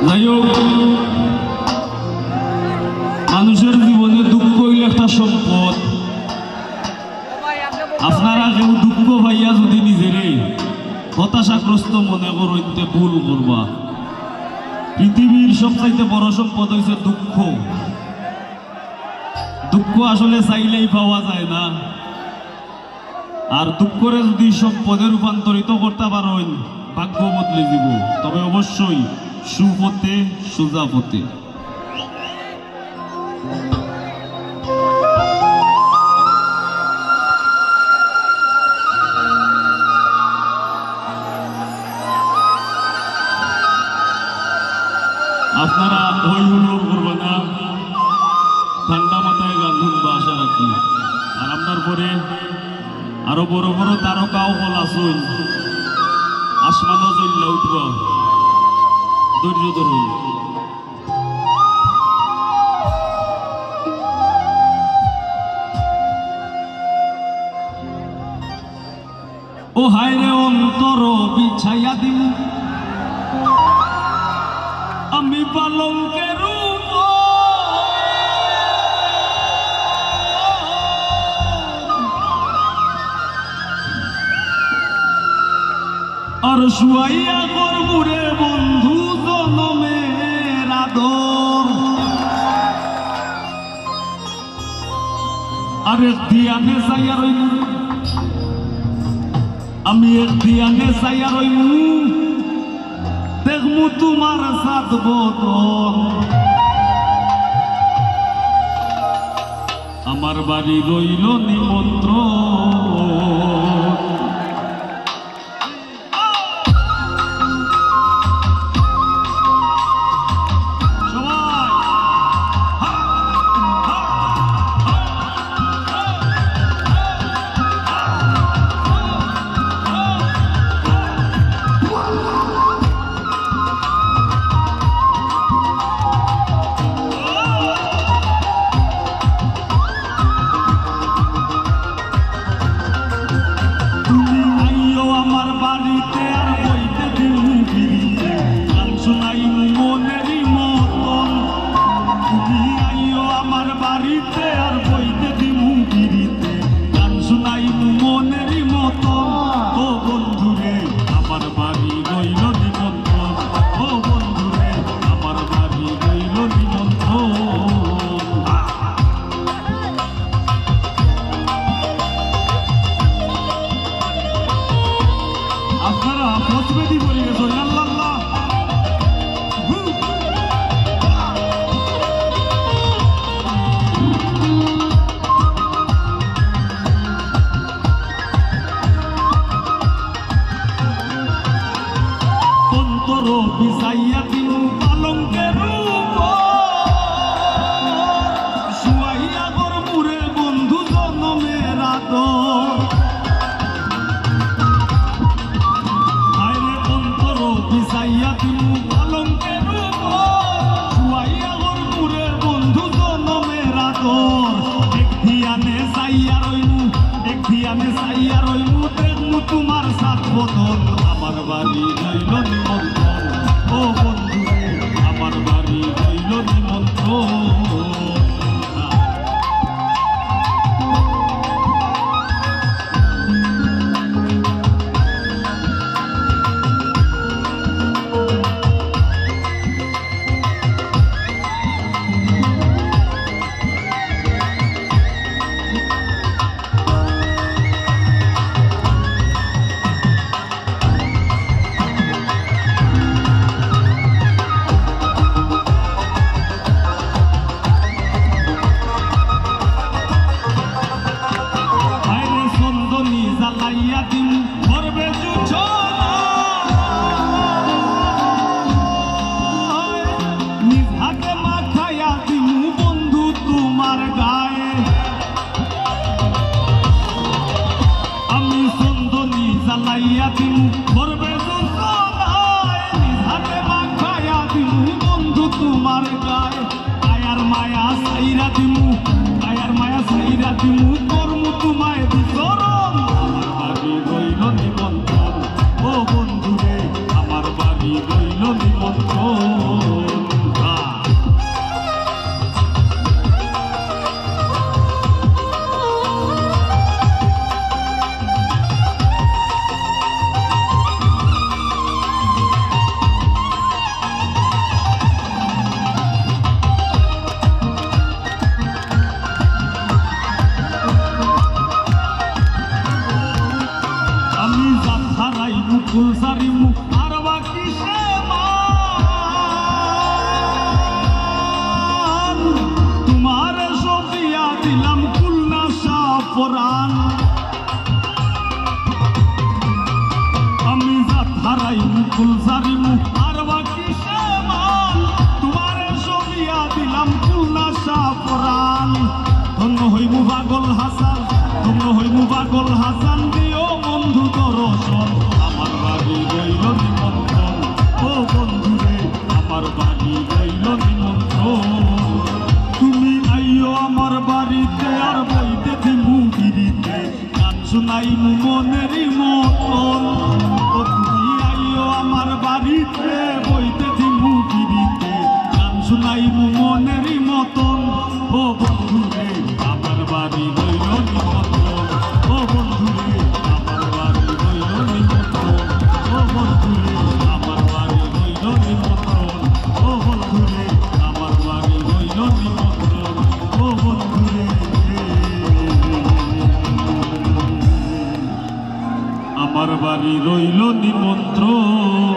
যাই হোক, মানুষের জীবনে দুঃখ হইল একটা সম্পদ। আপনারা কেউ দুঃখ ভাইয়া যদি নিজেরে হতাশাগ্রস্ত মনে করতে ভুল করবা। পৃথিবীর সবচাইতে বড় সম্পদ হয়েছে দুঃখ। দুঃখ আসলে চাইলেই পাওয়া যায় না, আর দুঃখরে যদি সম্পদে রূপান্তরিত করতে পারেন ভাগ্য বদলে দিব, তবে অবশ্যই সুপথে সোজা পথে। আপনারা ওই হুড় করবে না, ঠান্ডা মাথায় গান শুনবা আশা রাখি। আর আপনার পরে আরো বড় বড় তারকাও হল আসুন, আসমানও জ্বললে উঠব, ধৈর্য ধরুন। ও হায়রে অন্তর বিছাইয়া দিন আমি পালঙ্কের আর শুয়াইয়া করবুরে বন্ধু জনমের আদর। আর একদিয়ানে চাইয়া রইল, আমি একদিয়ানে চাইয়া রইল, দেখমু তোমার সাত বদন। আমার বাড়ি রইল নিমন্ত্রণ। বিছাইয়া দিন পালঙ্কের শুয়াইয়া করবুরে বন্ধু জনমের আদর। হায়রে অন্তর বিছাইয়া দিন পালঙ্কের শুয়াইয়া করবুরে বন্ধু জনমের আদর। একদিয়ানে চাইয়া রইমু, একদিয়ানে চাইয়া রইমু, দেখমু তোমার সাত বদন। আমার বাড়ি রইল নিমন্ত্রণ, ও বন্ধু আমার বাড়ি রইল নিমন্ত্রণ। জ্বালাইয়া দিমু করবে হাতে মাখাইয়া দিমু বন্ধু তোমার গায়ে। আয়ার মায়া সাইরা দিমু, আয়ার মায়া সাইরা দিমু, করমু তোমায় বিচরণ। আমার বাড়ি রইল নিমন্ত্রণ, ও বন্ধু রে আমার বাড়ি রইল নিমন্ত্রণ। পরাণ আমি জাত হারাই মুকুল সারিমু আর বাকি সমান তোমারে সবিয়া দিলাম কুলনাশা পরাণ ধন্য হইমু পাগল হাসান ধন্য হইমু পাগল হাসান দিও বন্ধু দর্শন আমার বাড়ি রইল নিমন্ত্রণ ও বন্ধু রে আমার বাড়ি রইল নিমন্ত্রণ তুমি আইও আমার বাড়িতে আর বইতে দিমু গিরিতে গান শুনাইমু মনেরই মতন ও তুমি আইও আমার বাড়িতে বইতে দিমু গিরিতে গান শুনাইমু মনেরই মতন ও বন্ধু রে আমার বাড়ি রইল নিমন্ত্রণ ও বন্ধু রে আমার বাড়ি রইল নিমন্ত্রণ ও বন্ধু রে আমার বাড়ি রইল নিমন্ত্রণ ও বন্ধু রে আমার বাড়ি রইল নিমন্ত্রণ ও বন্ধু রে আমার বাড়ি রইল নিমন্ত্রণ